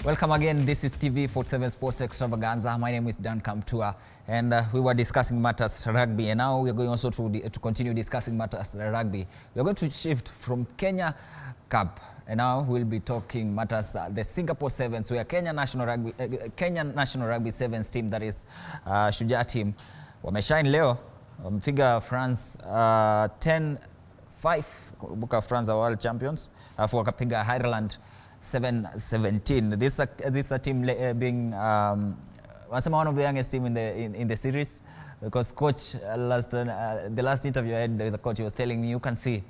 Welcome again. This is TV 47 Sports Extravaganza. My name is Dan Kamtua, and we were discussing matters rugby, and now we are going also to continue discussing matters rugby. We are going to shift from Kenya Cup, and now we'll be talking matters the Singapore Sevens, where Kenya National Rugby Sevens team, that is Shujaa team, wameshine leo, wamepiga France 10-5. Kumbuka France are world champions, alafu wakapiga Ireland 7-17. This a team being one of the youngest team in the series, because coach the last interview I had, the coach was telling me, you can see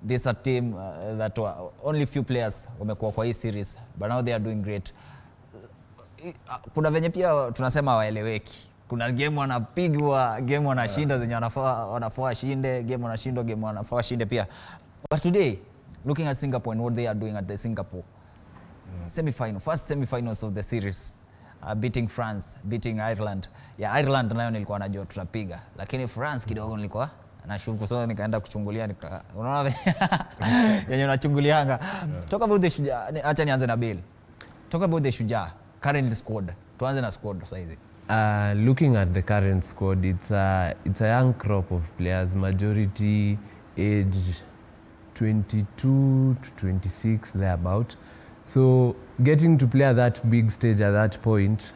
this a team that only few players wamekuwa kwa hii series, but now they are doing great. Kuna venye pia tunasema waeleweki. Kuna game wanapigwa, game wanashinda zenye wanafaa shinde, game wanashindwa, game wanafaa shinde pia. But today, looking at Singapore and what they are doing at the Singapore first semifinals of the series, beating France, beating Ireland. Yeah, Ireland nayo nilikuwa najua tutapiga, lakini France kidogo nilikuwa nashuku, so nikaenda kuchungulia, unaona yenye unachungulianga. Talk about the Shujaa. Acha nianze na Bill. Talk about the Shujaa current squad. Tuanze na squad sasa hivi. Looking at the current squad, it's a young crop of players, majority age 22 to 26 thereabout. So getting to play at that big stage at that point,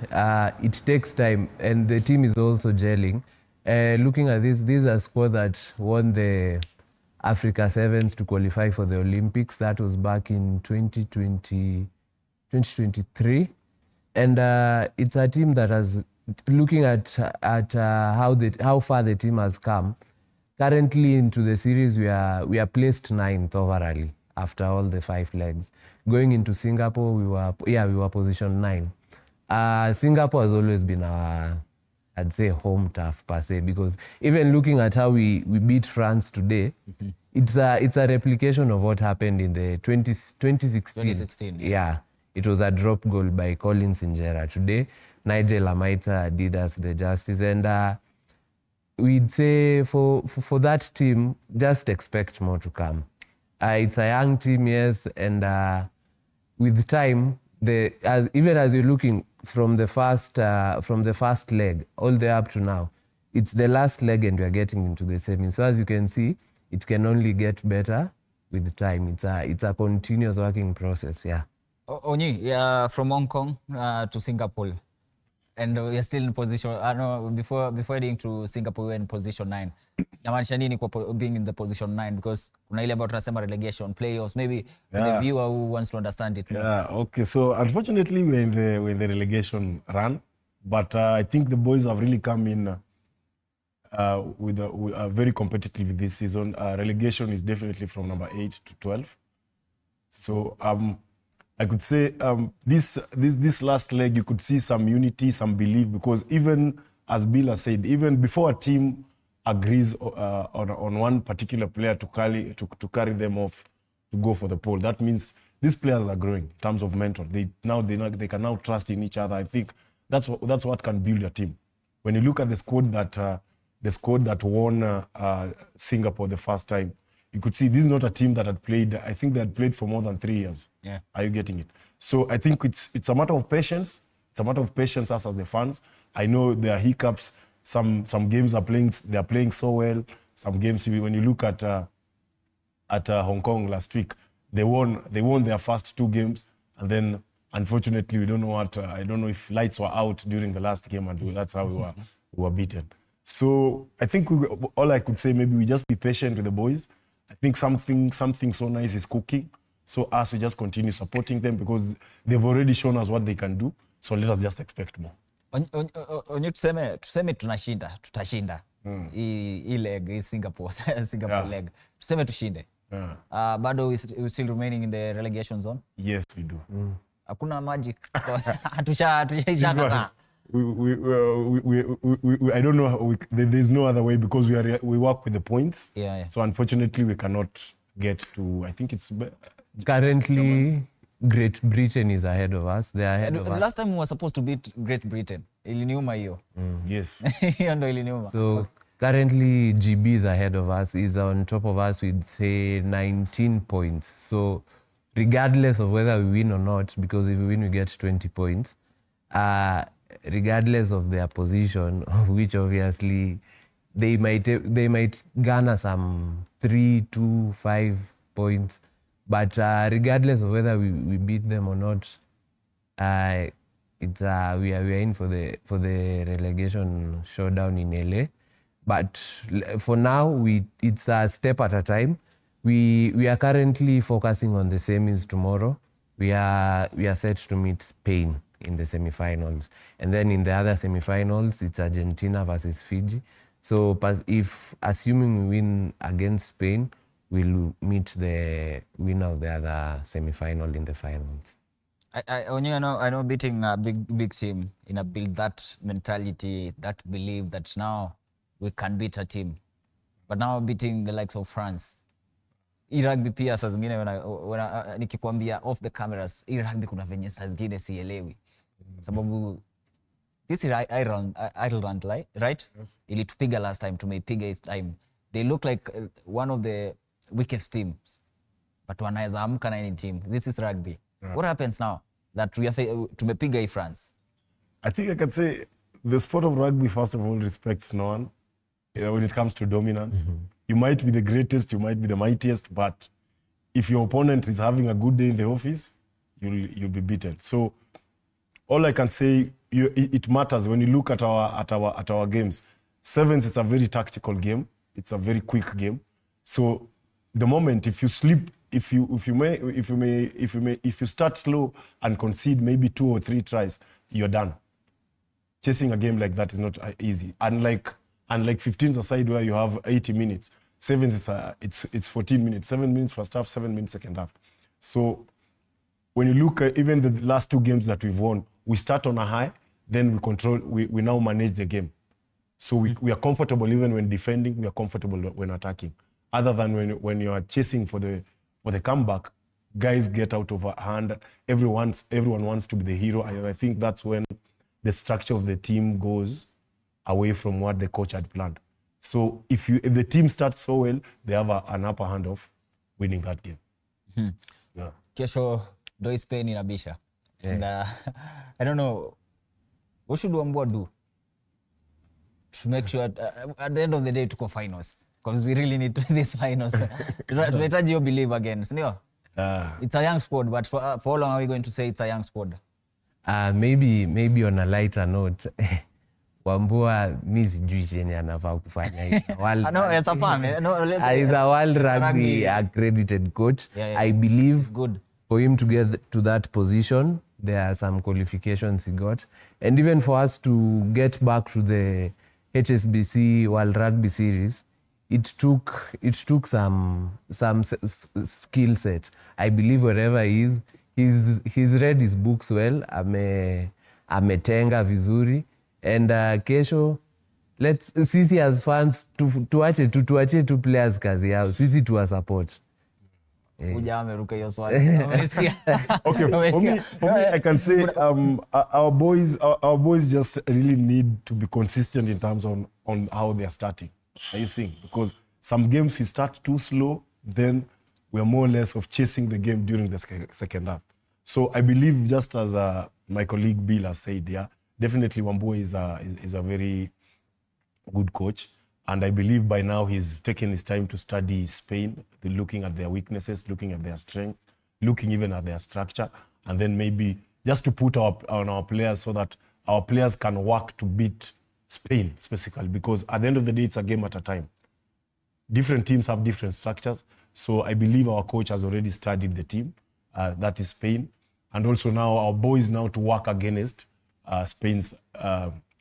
it takes time, and the team is also gelling. Looking at this is a squad that won the Africa Sevens to qualify for the Olympics. That was back in 2023. And it's a team that has, looking at how far the team has come, currently into the series we are placed 9th overall after all the 5 legs. Going into Singapore, we were position 9. Singapore has always been our, I'd say, home turf per se, because even looking at how we beat France today, it's a replication of what happened in the 2016. Yeah, it was a drop goal by Colin Sinjera. Today, Nigel Amaita did us the justice, and we'd say for that team, just expect more to come. It's a young team, yes, and with time, even as you're looking from the first leg all the way up to now, it's the last leg and we're getting into the semi. So as you can see, it can only get better with time. It's a continuous working process, yeah. Onyi, yeah, from Hong Kong to Singapore, and we're still in position. I know before heading to Singapore, we were in position 9. Namaanisha nini kwa being in the position 9? Because kuna ile about tunasema relegation, playoffs, maybe the viewer who wants to understand it more. Yeah, okay. So unfortunately, we're in the relegation run, but I think the boys have really come in with very competitive this season. Relegation is definitely from number 8 to 12. So I could say this last leg, you could see some unity, some belief, because even as Bill has said, even before a team agrees on one particular player to carry them off to go for the pole, that means these players are growing in terms of mental. They can now trust in each other. I think that's what can build a team. When you look at the squad that won Singapore the first time, you could see this is not a team that had played. I think they had played for more than 3 years. Yeah. Are you getting it? So I think it's a matter of patience. It's a matter of patience as the fans. I know there are hiccups. Some games they are playing so well. Some games, when you look at Hong Kong last week, they won their first 2 games, and then unfortunately we don't know what. I don't know if lights were out during the last game, and that's how we were beaten. So I think all I could say, maybe we just be patient with the boys. I think something so nice is cooking. So we just continue supporting them, because they've already shown us what they can do. So let us just expect more. Onye tuseme tutashinda. Hii leg, hii Singapore leg. Tuseme tushinde. Bado we still remaining in the relegation zone? Yes, we do. Hakuna magic. Hatushaishana. I don't know. There's no other way, because we work with the points. Yeah. So unfortunately, we cannot get to. I think it's currently Great Britain is ahead of us. They are ahead of us. Last time we were supposed to beat Great Britain. Iliniuma hiyo. Yes. Hiyo ndo iliniuma. So currently GB is ahead of us. Is on top of us with say 19 points. So regardless of whether we win or not, because if we win, we get 20 points, regardless of their position, which obviously they might garner some 3, 2, 5 points, but regardless of whether we beat them or not, we are in for the relegation showdown in LA. But for now, it's a step at a time. We are currently focusing on the semis tomorrow. We are set to meet Spain in the semifinals, and then in the other semifinals, it's Argentina versus Fiji. So if assuming we win against Spain, we'll meet the winner of the other semifinal in the finals. I know beating a big team, build that mentality, that belief that now we can beat a team. But now beating the likes of France. Rugby pia saa zingine nikikwambia off the cameras, rugby kuna venye saa zingine sielewi. Sababu this is Ireland, right? Yes. Ilitupiga last time, tumeipiga this time. They look like one of the weakest teams. But wanaweza amka na any team. This is rugby. Yeah. What happens now that tumepiga France? I think I can say the sport of rugby, first of all, respects no one. When it comes to dominance. You might be the greatest, you might be the mightiest, but if your opponent is having a good day in the office, you'll be beaten. So all I can say, it matters when you look at our games. Sevens, it's a very tactical game. It's a very quick game. So the moment if you sleep, if you start slow and concede maybe 2 or 3 tries, you're done. Chasing a game like that is not easy. Unlike 15s aside where you have 80 minutes. Sevens, it's 14 minutes. 7 minutes first half, 7 minutes second half. So when you look at even the last 2 games that we've won, we start on a high, then we now manage the game. So we are comfortable even when defending, we are comfortable when attacking. Other than when you are chasing for the comeback, guys get out of hand. Everyone wants to be the hero. I think that's when the structure of the team goes away from what the coach had planned. So if the team starts so well, they have an upper hand of winning that game. Yeah. Kesho do Spain inabisha. Yeah. And I don't know, what should Wambua do to make sure at the end of the day to go finals? Because we really need these finals. Tunahitaji you believe again, sindio? It's a young squad, but for how long are we going to say it's a young squad? Maybe on a lighter note, Wambua mi sijui chenye anafaa kufanya. It's a fun. He's a World Rugby accredited coach. Yeah. I believe good. For him to get to that position, there are some qualifications he got. And even for us to get back to the HSBC World Rugby Series, it took some skill set. I believe wherever he is, he's read his books well. Ametenga vizuri. And kesho, sisi as fans tuache tu players kazi yao. Sisi tuwa support. Shujaa ameruka hiyo swali. Okay, for me I can say our boys just really need to be consistent in terms on how they are starting. Are you seeing? Because some games we start too slow, then we are more or less of chasing the game during the second half. So I believe, just as my colleague Bill has said, yeah, definitely Wambua is a very good coach. And I believe by now he's taken his time to study Spain, looking at their weaknesses, looking at their strengths, looking even at their structure, and then maybe just to put on our players so that our players can work to beat Spain specifically. Because at the end of the day, it's a game at a time. Different teams have different structures. So I believe our coach has already studied the team, that is Spain. And also now our boys now to work against Spain's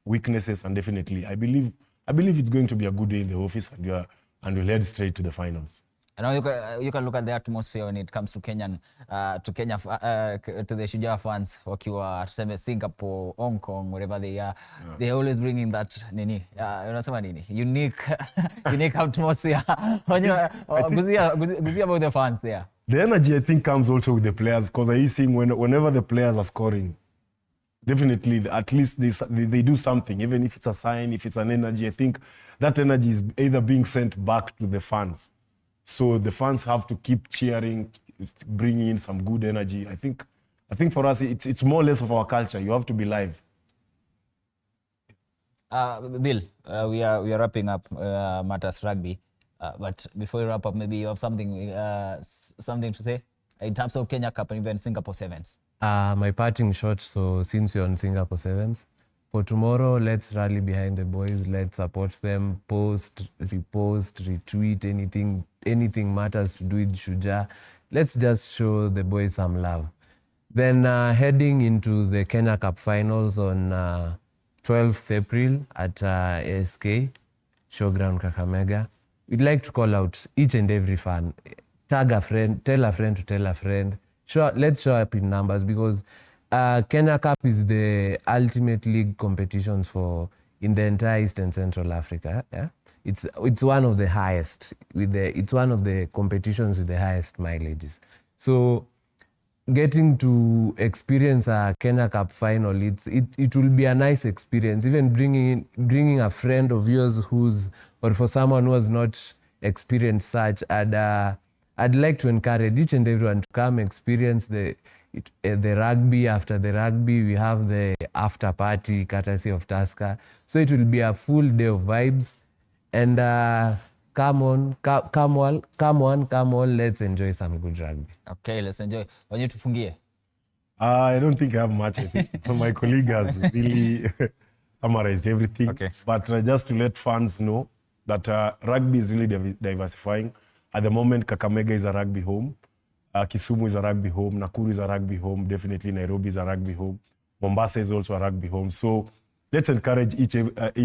weaknesses. And definitely, I believe it's going to be a good day in the office, and we'll head straight to the finals. I know you can look at the atmosphere when it comes to Kenya, to the Shujaa fans, wakiwa Singapore, Hong Kong, wherever they are. Yeah. They're always bringing that unique atmosphere. Guzia about the fans there. The energy, I think, comes also with the players, because I see whenever the players are scoring, definitely, at least they do something, even if it's a sign, if it's an energy. I think that energy is either being sent back to the fans. So the fans have to keep cheering, it's bringing in some good energy. I think for us, it's more or less of our culture. You have to be live. Bill, we are wrapping up Matters Rugby, but before we wrap up, maybe you have something to say in terms of Kenya Cup and even Singapore Sevens. My parting shot, so since we're on Singapore Sevens, for tomorrow, let's rally behind the boys. Let's support them. Post, repost, retweet, anything matters to do with Shujaa. Let's just show the boys some love. Then heading into the Kenya Cup finals on 12th April at ASK, Showground Kakamega. We'd like to call out each and every fan. Tag a friend, tell a friend to tell a friend. Let's show up in numbers because Kenya Cup is the ultimate league competitions in the entire East and Central Africa. Yeah? It's one of the highest. It's one of the competitions with the highest mileages. So getting to experience a Kenya Cup final, it will be a nice experience. Even bringing a friend of yours or for someone who has not experienced such, I'd like to encourage each and everyone to come experience the rugby. After the rugby, we have the after party courtesy of Tusker. So it will be a full day of vibes. And come on, let's enjoy some good rugby. Okay, let's enjoy. Wenye tufungie. I don't think I have much. I think my colleague has really summarized everything. Okay. But just to let fans know that rugby is really diversifying. At the moment, Kakamega is a rugby home. Kisumu is a rugby home. Nakuru is a rugby home. Definitely Nairobi is a rugby home. Mombasa is also a rugby home. So let's encourage each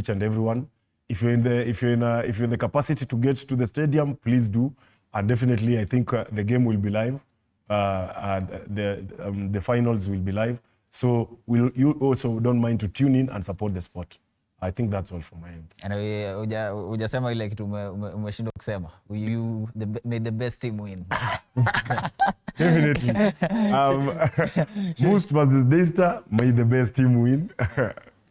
and everyone. If you're in the capacity to get to the stadium, please do. And definitely, I think the game will be live. The finals will be live. So you also don't mind to tune in and support the sport. I think that's all from my end. And hujasema ile kitu umeshindwa kusema. May the best team win. Definitely. Boost versus Daystar, may the best team win.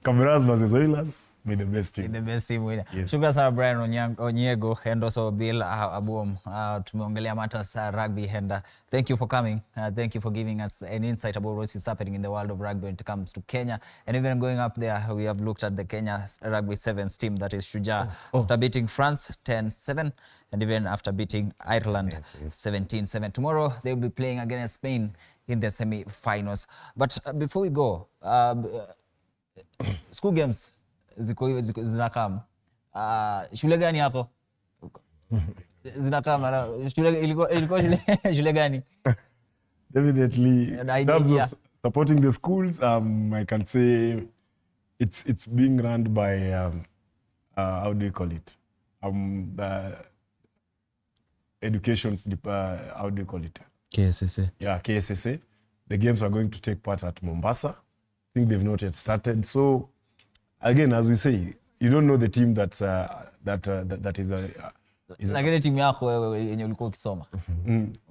Cameras versus Oilers, may the best team. The best team winner. Yes. Shukran sana Brian Onyego and also Bill Abuom. Tumeongelea Matters Rugby and thank you for coming. Thank you for giving us an insight about what is happening in the world of rugby when it comes to Kenya. And even going up there, we have looked at the Kenya Rugby Sevens team, that is Shujaa, after beating France 10-7 and even after beating Ireland 17-7. Tomorrow, they'll be playing against Spain in the semi-finals. But before we go, school games zinakam. Shule gani yako? Zinakam. Ilikuwa shule gani? Definitely. In terms of supporting the schools, I can say it's being run by how do you call it? The education's how do you call it? KSSA. Yeah, KSSA. The games are going to take part at Mombasa. I think they've not yet started. So again, as we say, you don't know the team that is Lakini timu yako wewe yenye ulikuwa ukisoma.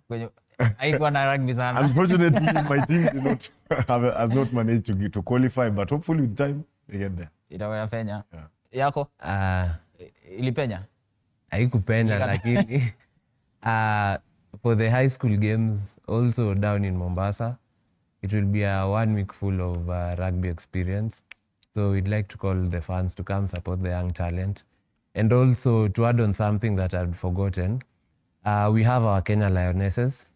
Kwenye haikuwa na rugby sana. Unfortunately, my team did not has not managed to qualify, but hopefully with time they get there. Itakuwa Kenya. Yako? Ilipenya? Haikupenya lakini for the high school games also down in Mombasa, it will be a 1 week full of rugby experience. So we'd like to call the fans to come support the young talent. And also to add on something that I'd forgotten, we have our Kenya Lionesses.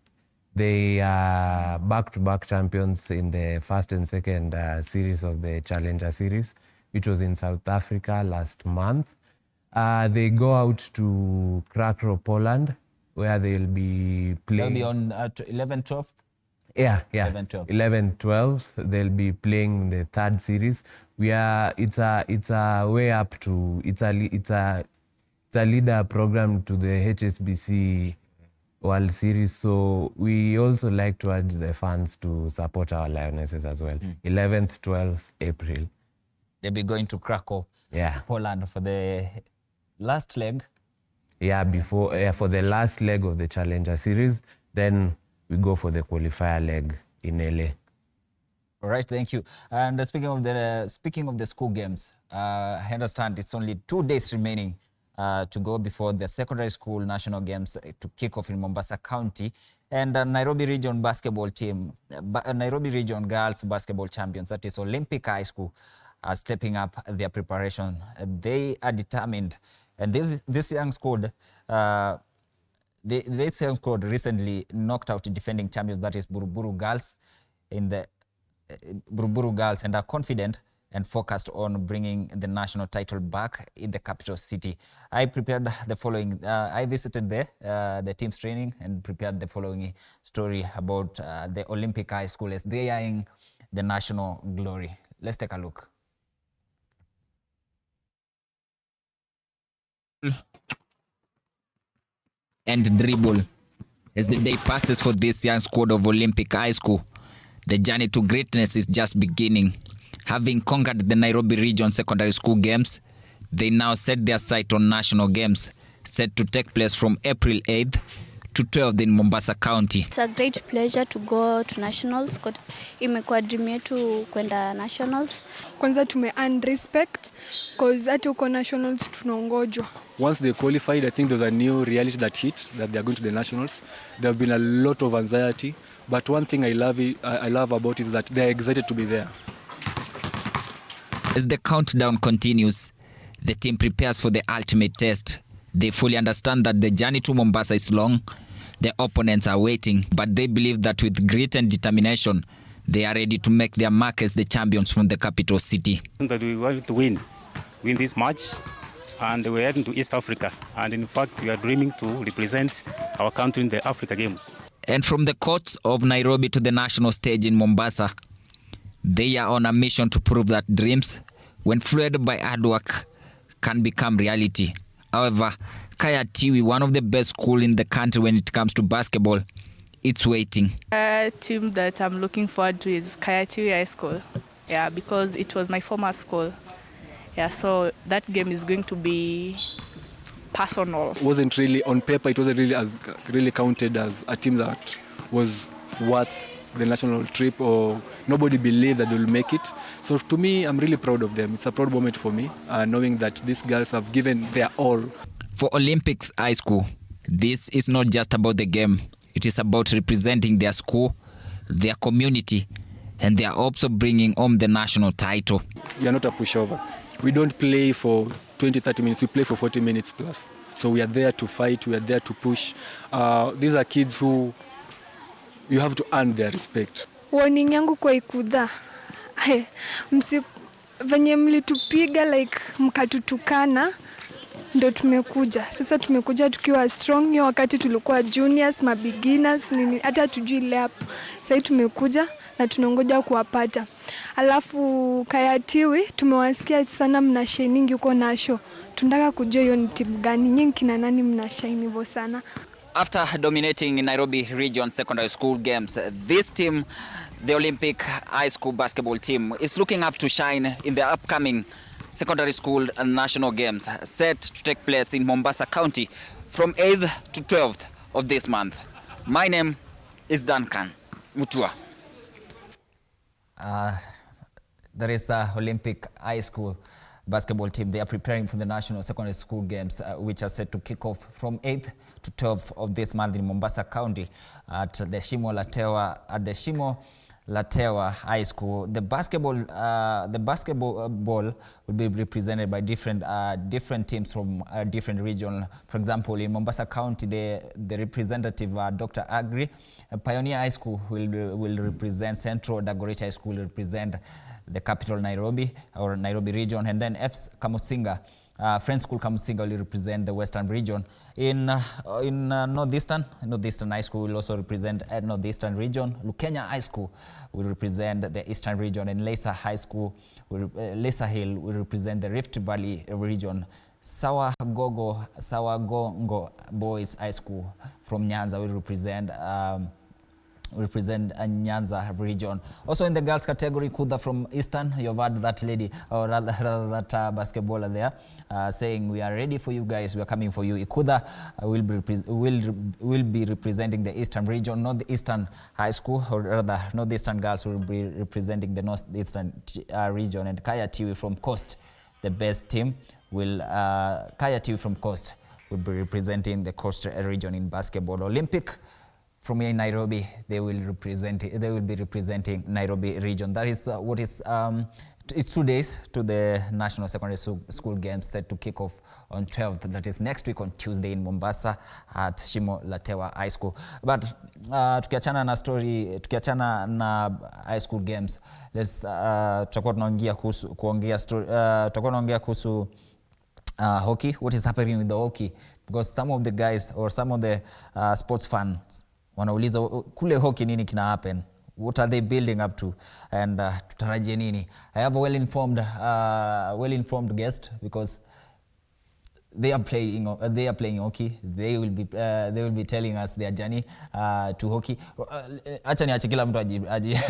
They are back-to-back champions in the first and second series of the Challenger Series, which was in South Africa last month. They go out to Krakow, Poland, where they'll be playing. They'll be on 11-12th? Yeah. 11-12. 11-12. They'll be playing the third series. It's a way up to it's a leader program to the HSBC World Series. So we also like to urge the fans to support our Lionesses as well. 11th, 12th April. They'll be going to Krakow, Poland for the last leg. For the last leg of the Challenger Series. Then we go for the qualifier leg in LA. All right, thank you. And speaking of the school games, I understand it's only 2 days remaining to go before the secondary school national games to kick off in Mombasa County. And Nairobi Region basketball team, Nairobi Region girls basketball champions, that is Olympic High School, are stepping up their preparation. They are determined. And this young squad, this young squad recently knocked out defending champions, that is Buruburu girls, in the Buruburu girls, and are confident and focused on bringing the national title back in the capital city. I prepared the following. I visited the team's training and prepared the following story about the Olympic High School as they are in the national glory. Let's take a look. And dribble as the day passes for this young squad of Olympic High School. The journey to greatness is just beginning. Having conquered the Nairobi Region Secondary School Games, they now set their sight on national games, set to take place from April 8th to 12th in Mombasa County. It's a great pleasure to go to nationals. Imekuwa dream yetu kwenda nationals. Kwanza tume-earn respect because hata uko nationals tunaongojwa. Once they qualified, I think there's a new reality that hit, that they're going to the nationals. There have been a lot of anxiety, but one thing I love about it is that they're excited to be there. As the countdown continues, the team prepares for the ultimate test. They fully understand that the journey to Mombasa is long. The opponents are waiting, but they believe that with grit and determination, they are ready to make their mark as the champions from the capital city. That we want to win this match, and we're heading to East Africa. And in fact, we are dreaming to represent our country in the Africa Games. And from the courts of Nairobi to the national stage in Mombasa, they are on a mission to prove that dreams, when fueled by hard work, can become reality. However, Kaya Tiwi, one of the best schools in the country when it comes to basketball, it's waiting. A team that I'm looking forward to is Kaya Tiwi High School. Yeah, because it was my former school. Yeah, so that game is going to be personal. It wasn't really on paper. It wasn't really counted as a team that was worth the national trip, or nobody believed that they will make it. So to me, I'm really proud of them. It's a proud moment for me, knowing that these girls have given their all. For Olympics High School, this is not just about the game. It is about representing their school, their community, and their hopes of bringing home the national title. We are not a pushover. We don't play for 20-30 minutes. We play for 40 minutes plus. So we are there to fight. We are there to push. These are kids who you have to earn their respect. Warning yangu kwa Ikudha. Venye mlitupiga like mkatutukana ndo tumekuja. Sasa tumekuja tukiwa strong. Hiyo wakati tulikuwa juniors, beginners, nini hata tujui lap. Sasa tumekuja na tunangoja kuwapata. Alafu Kaya Tiwi tumewasikia sana mna shining yuko nasho. Tunataka kujua hiyo ni timu gani, nyinyi kina nani mna shine hivyo sana. After dominating Nairobi Region Secondary School Games, this team, the Olympic High School basketball team, is looking up to shine in the upcoming Secondary School National Games set to take place in Mombasa County from 8th to 12th of this month. My name is Duncan Mutua. There is the Olympic High School basketball team. They are preparing for the National Secondary School Games, which are set to kick off from 8th to 12th of this month in Mombasa County at the Shimo Latewa High School. The basketball will be represented by different teams from different regions. For example, in Mombasa County, the representative Dr. Agri, Pioneer High School will represent Central. Dagoretti High School will represent the capital Nairobi or Nairobi region, and then Kamusinga, Friends School Kamusinga will represent the Western region. In Northeastern High School will also represent Northeastern region. Lukenya High School will represent the Eastern region, and Lesa Hill will represent the Rift Valley region. Sawagongo Boys High School from Nyanza will represent Nyanza region. Also in the girls category, Kuda from Eastern, you've heard that lady, or rather that basketballer there, saying, we are ready for you guys, we are coming for you. Ikuda will be representing the Eastern region. Northeastern High School, or rather Northeastern girls will be representing the Northeastern region. And Kaya Tiwi from Coast, the best team, Kaya Tiwi from Coast will be representing the Coast region in basketball. Olympic from here in Nairobi, they will be representing Nairobi region. That is what is. It's 2 days to the National Secondary School Games set to kick off on 12th. That is next week on Tuesday in Mombasa at Shimo Latewa High School. But tukiachana na high school games, tutakuwa tunaongea kuhusu hockey. What is happening with the hockey? Because some of the guys or some of the sports fans wanauliza kule hockey nini kina happen? What are they building up to? And tutarajie nini? I have a well-informed guest because they are playing hockey. They will be telling us their journey to hockey. Acha niache kila mtu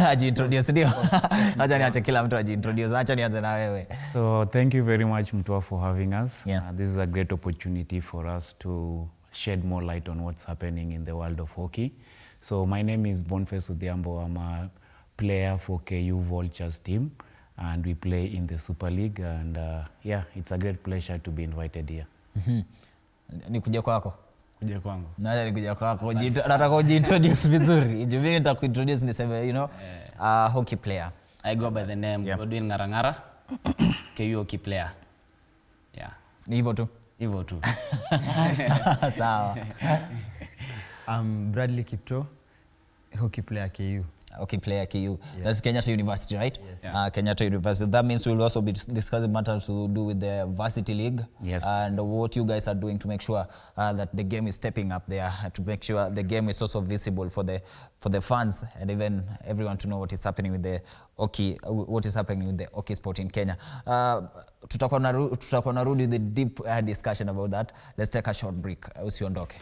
ajiintroduce ndio. Acha niache kila mtu ajiintroduce. Acha nianze na wewe. So thank you very much Mtua for having us. Yeah. This is a great opportunity for us to shed more light on what's happening in the world of hockey. So my name is Boniface Odhiambo. I'm a player for KU Vultures team and we play in the Super League and yeah, it's a great pleasure to be invited here. Nikuja kwako. Kuja kwangu. Na nikuja kwako. Nataka ujiintroduce vizuri. Mimi nitakuintroduce niseme hockey player. I go by the name Godwin Ngarangara, KU hockey player. Yeah. Ni hivyo tu. Hivyo tu. Sawa. I'm Bradley Kipto, hockey player KU. Hockey player KU. Yeah. That's Kenyatta University, right? Yes. Yeah. Kenyatta University. That means we'll also be discussing matters to do with the Varsity League. Yes. And what you guys are doing to make sure that the game is stepping up there, to make sure the game is also visible for the fans and even everyone to know what is happening with the hockey, what is happening with the hockey sport in Kenya. Tutakuwa narudi the deep discussion about that. Let's take a short break. Usiondoke.